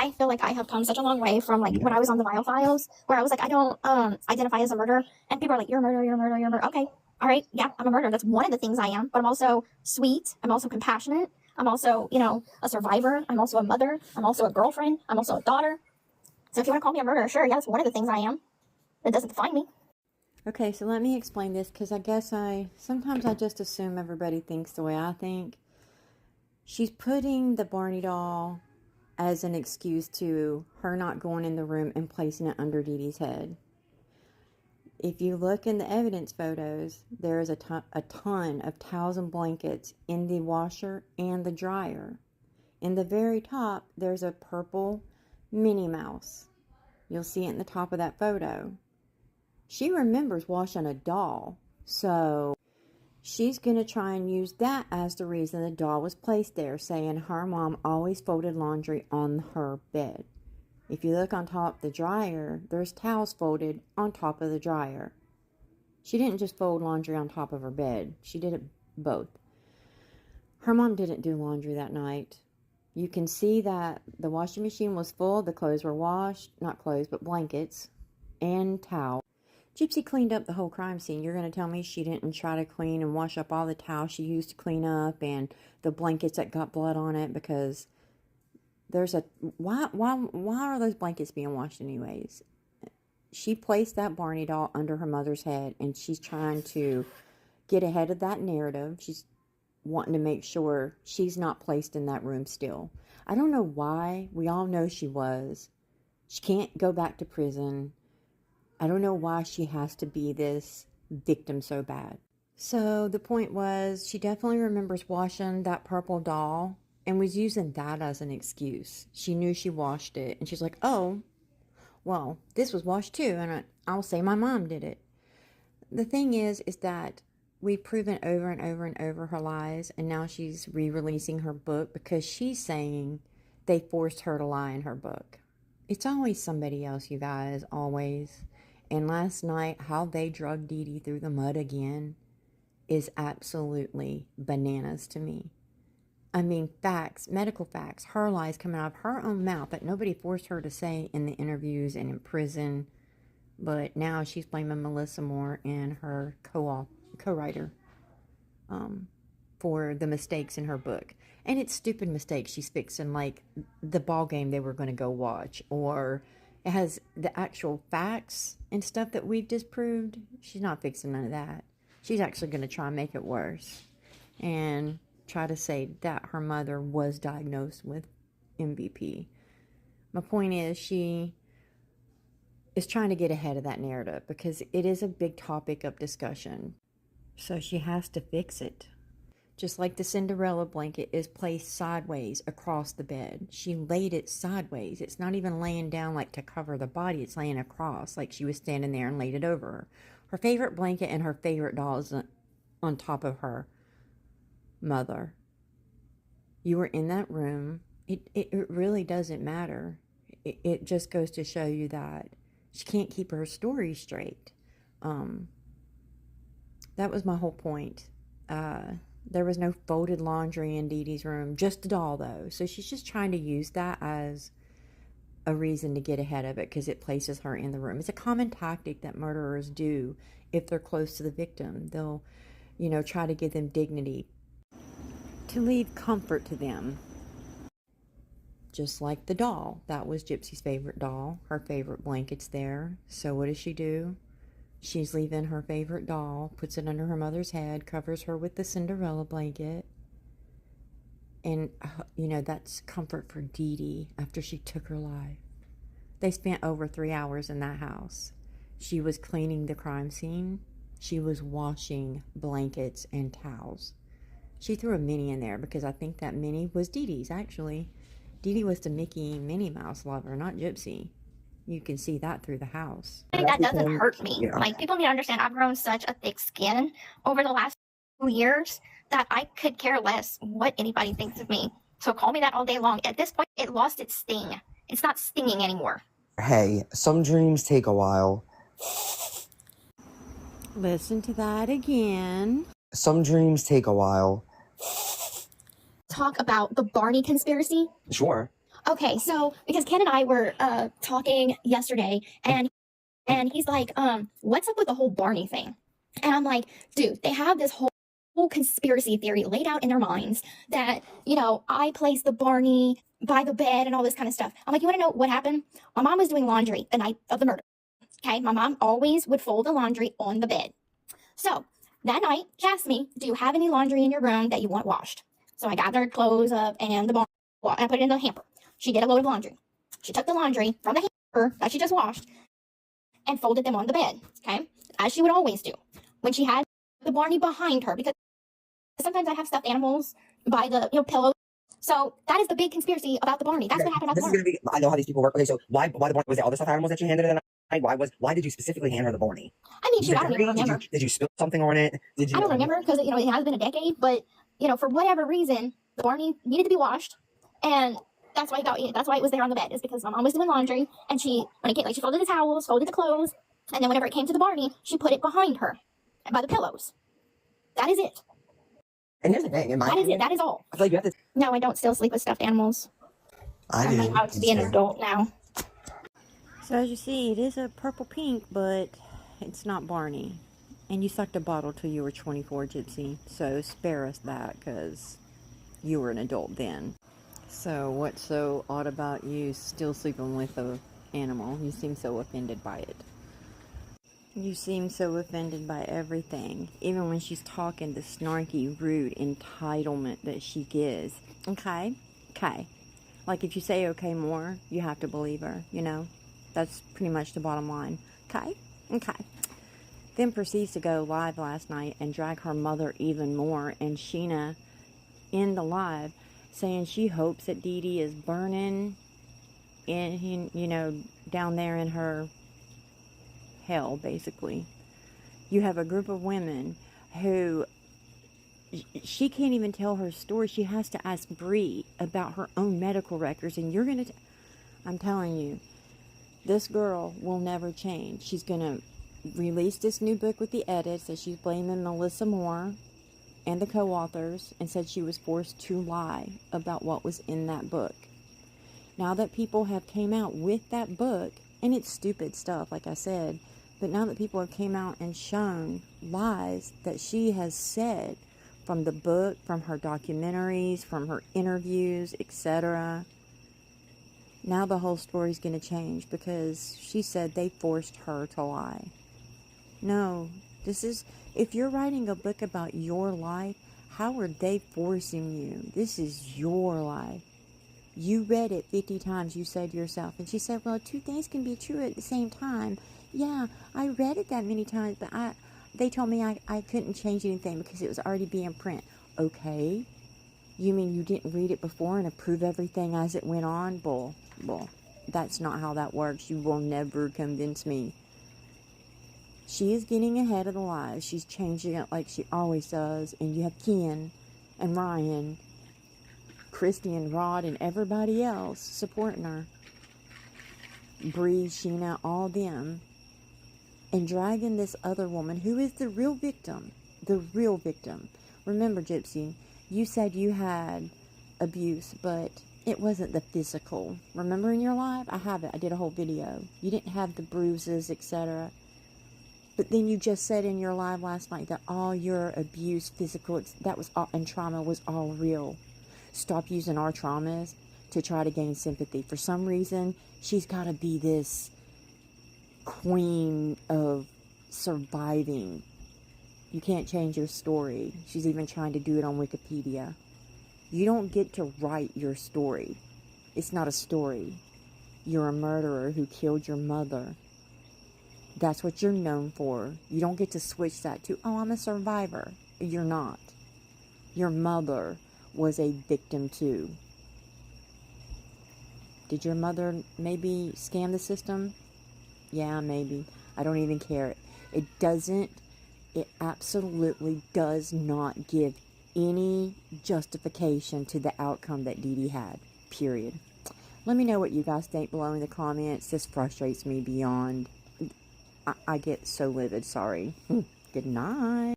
I feel like I have come such a long way from like when I was on the Vile Files, where I was like, I don't identify as a murderer, and people are like, you're a murderer, you're a murderer, you're a murderer. Okay, all right, yeah, I'm a murderer. That's one of the things I am. But I'm also sweet. I'm also compassionate. I'm also, you know, a survivor. I'm also a mother. I'm also a girlfriend. I'm also a daughter. So if you want to call me a murderer, sure, yeah, that's one of the things I am. It doesn't define me. Okay, so let me explain this, because I guess sometimes I just assume everybody thinks the way I think. She's putting the Barney doll as an excuse to her not going in the room and placing it under Dee Dee's head. If you look in the evidence photos, there is a ton of towels and blankets in the washer and the dryer. In the very top, there's a purple Minnie Mouse. You'll see it in the top of that photo. She remembers washing a doll, so she's going to try and use that as the reason the doll was placed there, saying her mom always folded laundry on her bed. If you look on top of the dryer, there's towels folded on top of the dryer. She didn't just fold laundry on top of her bed. She did it both. Her mom didn't do laundry that night. You can see that the washing machine was full. The clothes were washed. Not clothes, but blankets and towels. Gypsy cleaned up the whole crime scene. You're going to tell me she didn't try to clean and wash up all the towels she used to clean up and the blankets that got blood on it? Because there's a... Why are those blankets being washed anyways? She placed that Barney doll under her mother's head, and she's trying to get ahead of that narrative. She's wanting to make sure she's not placed in that room still. I don't know why. We all know she was. She can't go back to prison. I don't know why she has to be this victim so bad. So the point was, she definitely remembers washing that purple doll and was using that as an excuse. She knew she washed it, and she's like, oh, well, this was washed too, and I'll say my mom did it. The thing is that we've proven over and over and over her lies, and now she's re-releasing her book because she's saying they forced her to lie in her book. It's always somebody else, you guys, always. And last night, how they drugged Dee Dee through the mud again is absolutely bananas to me. I mean, facts, medical facts, her lies coming out of her own mouth that nobody forced her to say in the interviews and in prison. But now she's blaming Melissa Moore and her co-writer for the mistakes in her book. And it's stupid mistakes she's fixing, like the ball game they were going to go watch, or it has the actual facts and stuff that we've disproved. She's not fixing none of that. She's actually going to try and make it worse and try to say that her mother was diagnosed with MVP. My point is, she is trying to get ahead of that narrative because it is a big topic of discussion. So she has to fix it. Just like the Cinderella blanket is placed sideways across the bed. She laid it sideways. It's not even laying down like to cover the body. It's laying across like she was standing there and laid it over her. Her favorite blanket and her favorite doll is on top of her mother. You were in that room. It really doesn't matter. It just goes to show you that she can't keep her story straight. That was my whole point. There was no folded laundry in Dee Dee's room, just a doll though. So she's just trying to use that as a reason to get ahead of it because it places her in the room. It's a common tactic that murderers do if they're close to the victim. They'll, try to give them dignity, to leave comfort to them. Just like the doll. That was Gypsy's favorite doll. Her favorite blanket's there. So what does she do? She's leaving her favorite doll, puts it under her mother's head, covers her with the Cinderella blanket. And, that's comfort for Dee Dee after she took her life. They spent over 3 hours in that house. She was cleaning the crime scene. She was washing blankets and towels. She threw a Minnie in there because I think that Minnie was Dee Dee's, actually. Dee Dee was the Mickey and Minnie Mouse lover, not Gypsy. You can see that through the house. That doesn't hurt me. Yeah. Like, people need to understand I've grown such a thick skin over the last 2 years that I could care less what anybody thinks of me. So call me that all day long. At this point, it lost its sting. It's not stinging anymore. Hey, some dreams take a while. Listen to that again. Some dreams take a while. Talk about the Barney conspiracy? Sure. Okay, so because Ken and I were talking yesterday, and he's like, what's up with the whole Barney thing? And I'm like, dude, they have this whole conspiracy theory laid out in their minds that, I placed the Barney by the bed and all this kind of stuff. I'm like, you want to know what happened? My mom was doing laundry the night of the murder. Okay, my mom always would fold the laundry on the bed. So that night, she asked me, do you have any laundry in your room that you want washed? So I gathered clothes up and the Barney, and I put it in the hamper. She did a load of laundry. She took the laundry from the hamper that she just washed and folded them on the bed, okay? As she would always do when she had the Barney behind her, because sometimes I have stuffed animals by the pillow. So that is the big conspiracy about the Barney. That's what happened about the This is Barney. gonna be. I know how these people work. Okay, so why the Barney? Was there other stuffed animals that you handed in? Why did you specifically hand her the Barney? I mean, Was shoot, it I don't even dirty? remember. Did you spill something on it? Did you? I don't remember because it has been a decade, but for whatever reason, the Barney needed to be washed, and that's why it was there on the bed. Is because my mom was doing laundry, and she folded the towels, folded the clothes, and then whenever it came to the Barney, she put it behind her, by the pillows. That is it. And here's the thing. That is it. That is all. I feel like you have to. No, I don't still sleep with stuffed animals. I'm do. allowed to be an adult now. So as you see, it is a purple pink, but it's not Barney. And you sucked a bottle till you were 24, Gypsy. So spare us that, because you were an adult then. So what's so odd about you still sleeping with an animal? You seem so offended by it. You seem so offended by everything. Even when she's talking the snarky, rude entitlement that she gives. Okay? Okay. Like if you say okay more, you have to believe her, That's pretty much the bottom line. Okay? Okay. Then proceeds to go live last night and drag her mother even more, and Sheena in the live saying she hopes that Dee Dee is burning down there in her hell, basically. You have a group of women who she can't even tell her story. She has to ask Bree about her own medical records, and you're going to... I'm telling you, this girl will never change. She's going to release this new book with the edits that she's blaming Melissa Moore and the co-authors and said she was forced to lie about what was in that book. Now that people have came out with that book, and it's stupid stuff, like I said, but now that people have came out and shown lies that she has said from the book, from her documentaries, from her interviews, etc., now the whole story's going to change because she said they forced her to lie. No, if you're writing a book about your life, how are they forcing you? This is your life. You read it 50 times, you said yourself. And she said, well, two things can be true at the same time. Yeah, I read it that many times, but they told me I couldn't change anything because it was already being print. Okay. You mean you didn't read it before and approve everything as it went on? Bull. That's not how that works. You will never convince me. She is getting ahead of the lies. She's changing it like she always does. And you have Ken and Ryan, Christy and Rod and everybody else supporting her. Bree, Sheena, all them. And dragging this other woman who is the real victim. The real victim. Remember, Gypsy, you said you had abuse, but it wasn't the physical. Remember in your life? I have it. I did a whole video. You didn't have the bruises, etc. But then you just said in your live last night that all your abuse, physical, that was all, and trauma was all real. Stop using our traumas to try to gain sympathy. For some reason, she's got to be this queen of surviving. You can't change your story. She's even trying to do it on Wikipedia. You don't get to write your story. It's not a story. You're a murderer who killed your mother. That's what you're known for. You don't get to switch that to, oh, I'm a survivor. You're not. Your mother was a victim too. Did your mother maybe scam the system? Yeah, maybe. I don't even care. It absolutely does not give any justification to the outcome that Dee Dee had. Period. Let me know what you guys think below in the comments. This frustrates me beyond. I get so livid. Sorry. Good night.